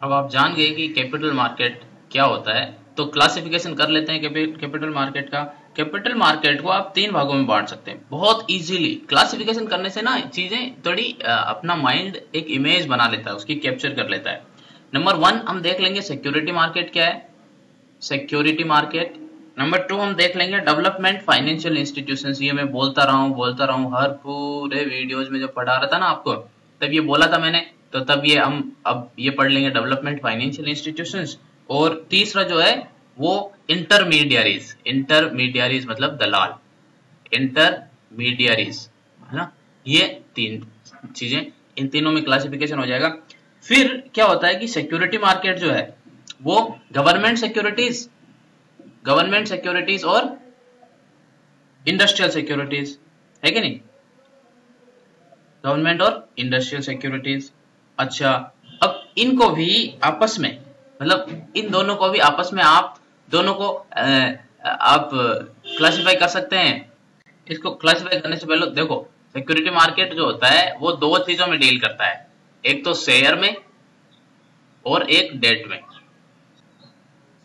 अब आप जान गए कि कैपिटल मार्केट क्या होता है, तो क्लासिफिकेशन कर लेते हैं कैपिटल मार्केट का। कैपिटल मार्केट को आप तीन भागों में बांट सकते हैं बहुत इजीली। क्लासिफिकेशन करने से ना चीजें थोड़ी अपना माइंड एक इमेज बना लेता है, उसकी कैप्चर कर लेता है। नंबर वन हम देख लेंगे सिक्योरिटी मार्केट क्या है, सिक्योरिटी मार्केट। नंबर टू हम देख लेंगे डेवलपमेंट फाइनेंशियल इंस्टीट्यूशंस। ये मैं बोलता रहा हूँ हर पूरे वीडियोज में जब पढ़ा रहा था ना आपको, तब ये बोला था मैंने, तो तब ये हम अब ये पढ़ लेंगे डेवलपमेंट फाइनेंशियल इंस्टीट्यूशंस। और तीसरा जो है वो इंटरमीडियरीज, इंटरमीडियरीज मतलब दलाल, इंटरमीडियरीज, है ना। ये तीन चीजें, इन तीनों में क्लासिफिकेशन हो जाएगा। फिर क्या होता है कि सिक्योरिटी मार्केट जो है वो गवर्नमेंट सिक्योरिटीज और इंडस्ट्रियल सिक्योरिटीज है कि नहीं, गवर्नमेंट और इंडस्ट्रियल सिक्योरिटीज। अच्छा, अब इनको भी आपस में, मतलब इन दोनों को भी आपस में आप दोनों को आप क्लासिफाई कर सकते हैं। इसको क्लासिफाई करने से पहले देखो, सिक्योरिटी मार्केट जो होता है वो दो चीजों में डील करता है, एक तो शेयर में और एक डेट में।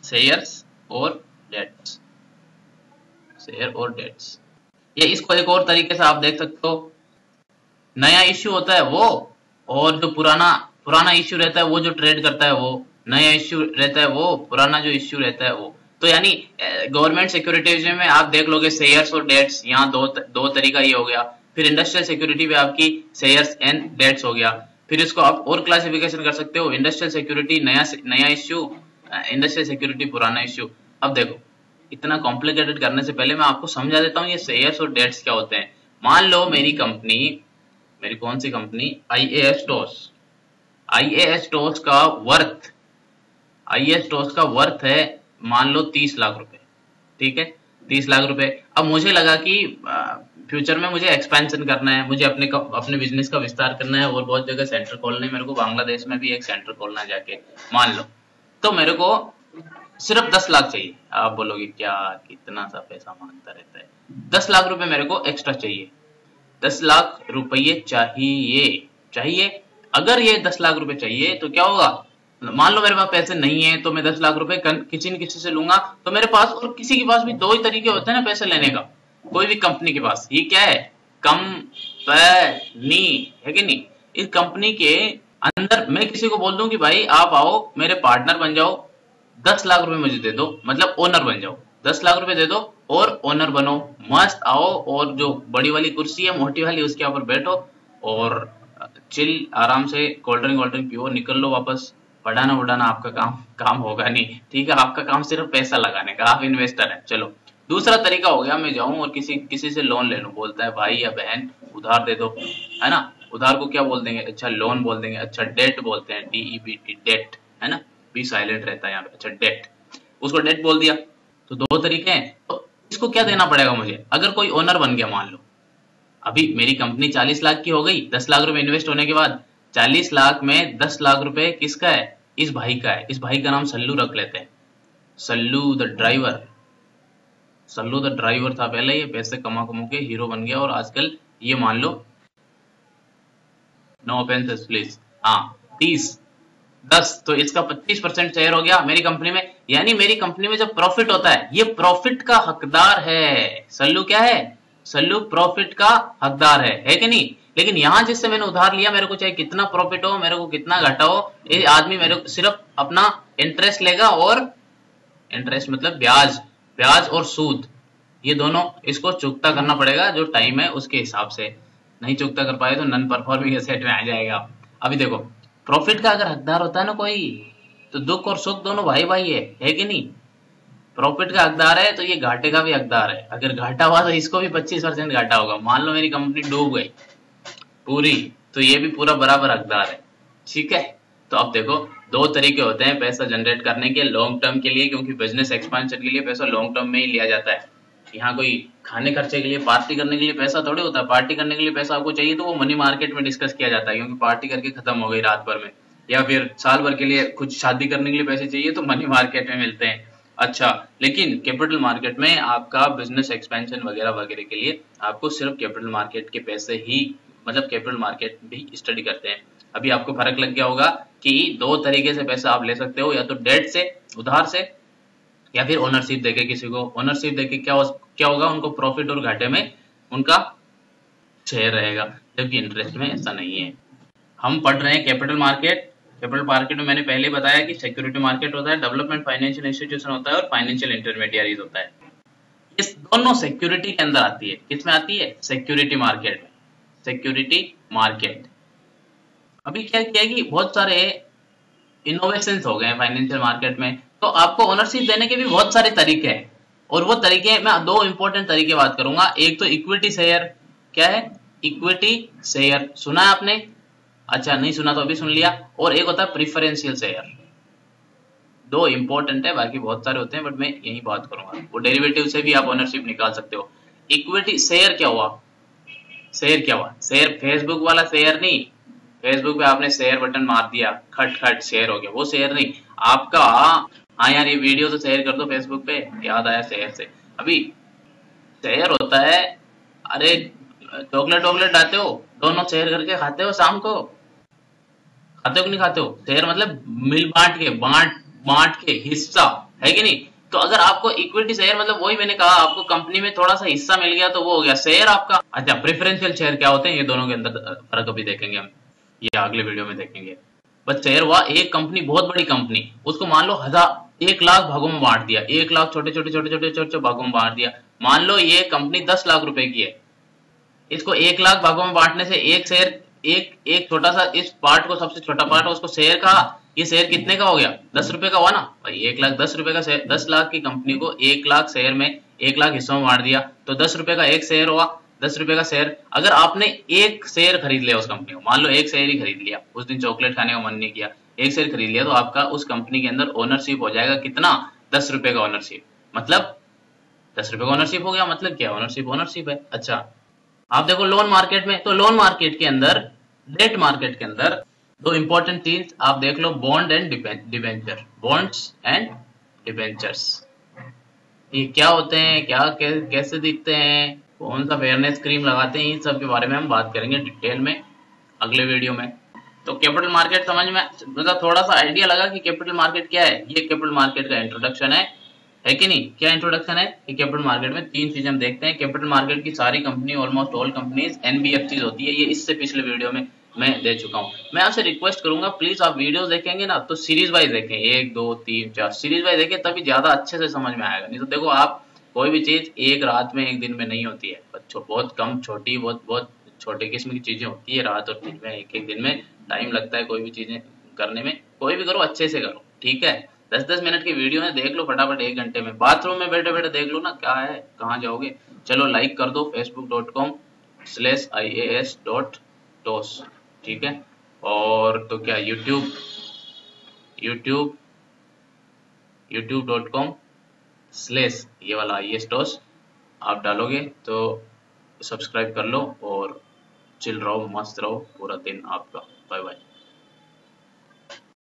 शेयर्स और डेट्स, शेयर और डेट्स। ये इसको एक और तरीके से आप देख सकते हो, नया इश्यू होता है वो, और जो पुराना पुराना इश्यू रहता है वो जो ट्रेड करता है वो, नया इश्यू रहता है वो, पुराना जो इश्यू रहता है वो। तो यानी गवर्नमेंट सिक्योरिटीज में आप देख लोगे शेयर्स और डेट्स, यहाँ दो तरीका ये हो गया। फिर इंडस्ट्रियल सिक्योरिटी में आपकी शेयर्स एंड डेट्स हो गया। फिर इसको आप और क्लासिफिकेशन कर सकते हो, इंडस्ट्रियल सिक्योरिटी नया इश्यू, इंडस्ट्रियल सिक्योरिटी पुराना इश्यू। अब देखो, इतना कॉम्प्लिकेटेड करने से पहले मैं आपको समझा देता हूँ ये शेयर्स और डेट्स क्या होते हैं। मान लो मेरी कंपनी, मेरी कौन सी company, IAS toss, IAS toss का वर्थ, आईएएस टॉस का वर्थ है मान लो 30 लाख रुपए, ठीक है, 30 लाख रुपए। अब मुझे लगा कि फ्यूचर में मुझे एक्सपेंशन करना है, मुझे अपने बिजनेस का विस्तार करना है और बहुत जगह सेंटर खोलने हैं, मेरे को बांग्लादेश में भी एक सेंटर खोलना है जाके, मान लो। तो मेरे को सिर्फ 10 लाख चाहिए। आप बोलोगे क्या कितना सा पैसा मांगता रहता है, 10 लाख रुपए मेरे को एक्स्ट्रा चाहिए, 10 लाख रुपये चाहिए, चाहिए। अगर ये 10 लाख रुपए चाहिए तो क्या होगा, मान लो मेरे पास पैसे नहीं है तो मैं 10 लाख रुपए किसी न किसी से लूंगा। तो मेरे पास और किसी के पास भी दो ही तरीके होते हैं ना पैसे लेने का, कोई भी कंपनी के पास। ये क्या है, कंपनी है कि नहीं। इस कंपनी के अंदर मैं किसी को बोल दूं कि भाई आप आओ मेरे पार्टनर बन जाओ, 10 लाख रुपए मुझे दे दो, मतलब ओनर बन जाओ, 10 लाख रुपए दे दो और ओनर बनो। मस्त आओ और जो बड़ी वाली कुर्सी है मोटी वाली उसके ऊपर बैठो और चिल आराम से कोल्ड ड्रिंक पियो, निकल लो वापस। पढ़ाना वढ़ाना आपका काम काम होगा नहीं, ठीक है, आपका काम सिर्फ पैसा लगाने का, आप इन्वेस्टर हैं। चलो, दूसरा तरीका हो गया, मैं जाऊं और किसी किसी से लोन ले लूं, बोलता है भाई या बहन उधार दे दो, है ना। उधार को क्या बोल देंगे, अच्छा लोन बोल देंगे, अच्छा डेट बोलते हैं, DEBT, डेट, है ना, बी साइलेंट रहता है यहाँ पे, अच्छा डेट, उसको डेट बोल दिया। तो दो तरीके हैं। तो इसको क्या देना पड़ेगा मुझे, अगर कोई ओनर बन गया मान लो, अभी मेरी कंपनी 40 लाख की हो गई, 10 लाख रुपए इन्वेस्ट होने के बाद 40 लाख में 10 लाख रुपए किसका है, इस भाई का है। इस भाई का नाम सल्लू रख लेते हैं, Sallu the driver. Sallu the driver था पहले, ये पैसे कमा कमा के हीरो बन गया और आजकल ये मान लो, नो ऑफेंसेस प्लीज, हाँ 30, 10, तो इसका 25% शेयर हो गया मेरी कंपनी में। यानी मेरी कंपनी में जब प्रॉफिट होता है ये प्रॉफिट का हकदार है। सल्लू क्या है, सल्लू प्रॉफिट का हकदार है कि नहीं। लेकिन यहां जिससे मैंने उधार लिया, मेरे को चाहे कितना प्रॉफिट हो, मेरे को कितना घाटा हो, ये आदमी मेरे को सिर्फ अपना इंटरेस्ट लेगा, और इंटरेस्ट मतलब ब्याज, ब्याज और सूद, ये दोनों इसको चुकता करना पड़ेगा जो टाइम है उसके हिसाब से। नहीं चुकता कर पाए तो नॉन परफॉर्मिंग एसेट में आ जाएगा। अभी देखो, प्रॉफिट का अगर हकदार होता है ना कोई, तो दुख और सुख दोनों भाई भाई है कि नहीं। प्रॉफिट का हकदार है तो ये घाटे का भी हकदार है, अगर घाटा हुआ तो इसको भी 25% घाटा होगा। मान लो मेरी कंपनी डूब गई पूरी, तो ये भी पूरा बराबर हकदार है, ठीक है। तो अब देखो, दो तरीके होते हैं पैसा जनरेट करने के, लॉन्ग टर्म के लिए, क्योंकि बिजनेस एक्सपेंशन के लिए पैसा लॉन्ग टर्म में ही लिया जाता है। यहाँ कोई खाने खर्चे के लिए, पार्टी करने के लिए पैसा थोड़ी होता है। पार्टी करने के लिए पैसा आपको चाहिए तो वो मनी मार्केट में डिस्कस किया जाता है, क्योंकि पार्टी करके खत्म हो गई रात भर में, या फिर साल भर के लिए कुछ शादी करने के लिए पैसे चाहिए तो मनी मार्केट में मिलते हैं। अच्छा, लेकिन कैपिटल मार्केट में आपका बिजनेस एक्सपेंशन वगैरह वगैरह के लिए आपको सिर्फ कैपिटल मार्केट के पैसे ही, मतलब कैपिटल मार्केट भी स्टडी करते हैं। अभी आपको फर्क लग गया होगा कि दो तरीके से पैसा आप ले सकते हो, या तो डेट से, उधार से, या फिर ओनरशिप देके किसी को। ओनरशिप देके क्या होगा, उनको प्रॉफिट और घाटे में उनका शेयर रहेगा, जबकि इंटरेस्ट में ऐसा नहीं है। हम पढ़ रहे हैं कैपिटल मार्केट। कैपिटल मार्केट में मैंने पहले बताया कि सिक्योरिटी मार्केट होता है, डेवलपमेंट फाइनेंशियल इंस्टीट्यूशन होता है और फाइनेंशियल इंटरमीडियरीज होता है। इस दोनों सिक्योरिटी के अंदर आती है। किसमें आती है? सिक्योरिटी मार्केट में। सिक्योरिटी मार्केट अभी क्या किया कि बहुत सारे इनोवेशंस हो गए हैं फाइनेंशियल मार्केट में, तो आपको ओनरशिप देने के भी बहुत सारे तरीके हैं। और वो तरीके मैं दो इंपॉर्टेंट तरीके बात करूंगा। एक तो इक्विटी शेयर। क्या है? Equity share. सुना है आपने? अच्छा, नहीं सुना तो अभी सुन लिया। और एक होता है प्रिफरेंशियल शेयर। दो इंपॉर्टेंट है, बाकी बहुत सारे होते हैं, बट मैं यही बात करूंगा। वो डेरिवेटिव से भी आप ओनरशिप निकाल सकते हो। इक्विटी शेयर क्या हुआ? शेयर क्या हुआ? शेयर फेसबुक वाला शेयर नहीं। फेसबुक पे आपने शेयर बटन मार दिया, खट खट शेयर हो गया, वो शेयर नहीं आपका। हाँ यार, ये वीडियो तो शेयर कर दो फेसबुक पे, याद आया शेयर से। अभी शेयर होता है, अरे चॉकलेट वॉकलेट लाते हो, दोनों शेयर करके खाते हो शाम को, खाते हो कि नहीं खाते हो? शेयर मतलब मिल बांट के, बांट के हिस्सा, है कि नहीं? तो अगर आपको इक्विटी शेयर मतलब वही मैंने कहा, आपको कंपनी में थोड़ा सा हिस्सा मिल गया तो वो हो गया शेयर आपका। अच्छा, प्रेफरेंशियल शेयर क्या होते हैं, ये दोनों के अंदर फर्क अभी देखेंगे हम, ये अगले वीडियो में देखेंगे। बस शेयर हुआ एक कंपनी, बहुत बड़ी कंपनी, उसको मान लो 1,00,000 भागों में बांट दिया, 1,00,000 छोटे छोटे छोटे छोटे छोटे भागों में बांट दिया। मान लो ये कंपनी 10 लाख रुपए की है, इसको 1,00,000 भागों में बांटने से एक शेयर, एक छोटा सा इस पार्ट को, सबसे छोटा पार्ट है उसको शेयर कहा। ये शेयर कितने का हो गया? 10 रुपए का हुआ ना भाई। 1,00,000 10 रुपए का शेयर, 10 लाख की कंपनी को 1,00,000 शेयर में, 1,00,000 हिस्सों में बांट दिया, तो 10 रुपए का एक शेयर हुआ। 10 रुपए का शेयर, अगर आपने एक शेयर खरीद लिया उस कंपनी को, मान लो एक शेयर ही खरीद लिया, उस दिन चॉकलेट खाने का मन नहीं किया, एक शेयर खरीद लिया, तो आपका उस कंपनी के अंदर ओनरशिप हो जाएगा कितना? 10 रुपए का ओनरशिप। मतलब 10 रुपए का ओनरशिप हो गया, मतलब क्या? ओनरशिप ओनरशिप है। अच्छा, आप देखो लोन मार्केट में, तो लोन मार्केट के अंदर, डेट मार्केट के अंदर दो इंपॉर्टेंट चीज आप देख लो, bond and debenture. Bonds and debentures, ये क्या होते हैं, क्या कैसे दिखते हैं, कौन सा फेयरनेस क्रीम लगाते हैं, इन सब के बारे में हम बात करेंगे डिटेल में अगले वीडियो में। तो कैपिटल मार्केट समझ में, मतलब थोड़ा सा आइडिया लगा कि कैपिटल मार्केट क्या है। ये कैपिटल मार्केट का इंट्रोडक्शन है कि नहीं? क्या इंट्रोडक्शन है कि कैपिटल मार्केट में तीन चीजें हम देखते हैं। कैपिटल मार्केट की सारी company, almost all companies NBFC होती है, ये इससे पिछले वीडियो में मैं दे चुका हूं। मैं आपसे रिक्वेस्ट करूंगा, प्लीज आप वीडियोस देखेंगे ना तो सीरीज वाइज देखें, 1 2 3 4 सीरीज वाइज देखें, तभी ज्यादा अच्छे से समझ में आएगा। नहीं तो देखो, आप कोई भी चीज एक रात में, एक दिन में नहीं होती है। बहुत कम, छोटी, बहुत बहुत छोटे किस्म की चीजें होती है, रात और दिन में, एक एक दिन में टाइम लगता है कोई भी चीजें करने में। कोई भी करो अच्छे से करो, ठीक है? 10-10 मिनट की वीडियो है, देख लो फटाफट 1 घंटे में। बाथरूम में बैठे बैठे देख लो ना, क्या है, कहाँ जाओगे? चलो लाइक कर दो facebook.com/ias.tos, ठीक है? और तो क्या, youtube.com/ ये वाला ias.tos आप डालोगे तो सब्सक्राइब कर लो, और चिल रहो, मस्त रहो पूरा दिन आपका। Bye bye.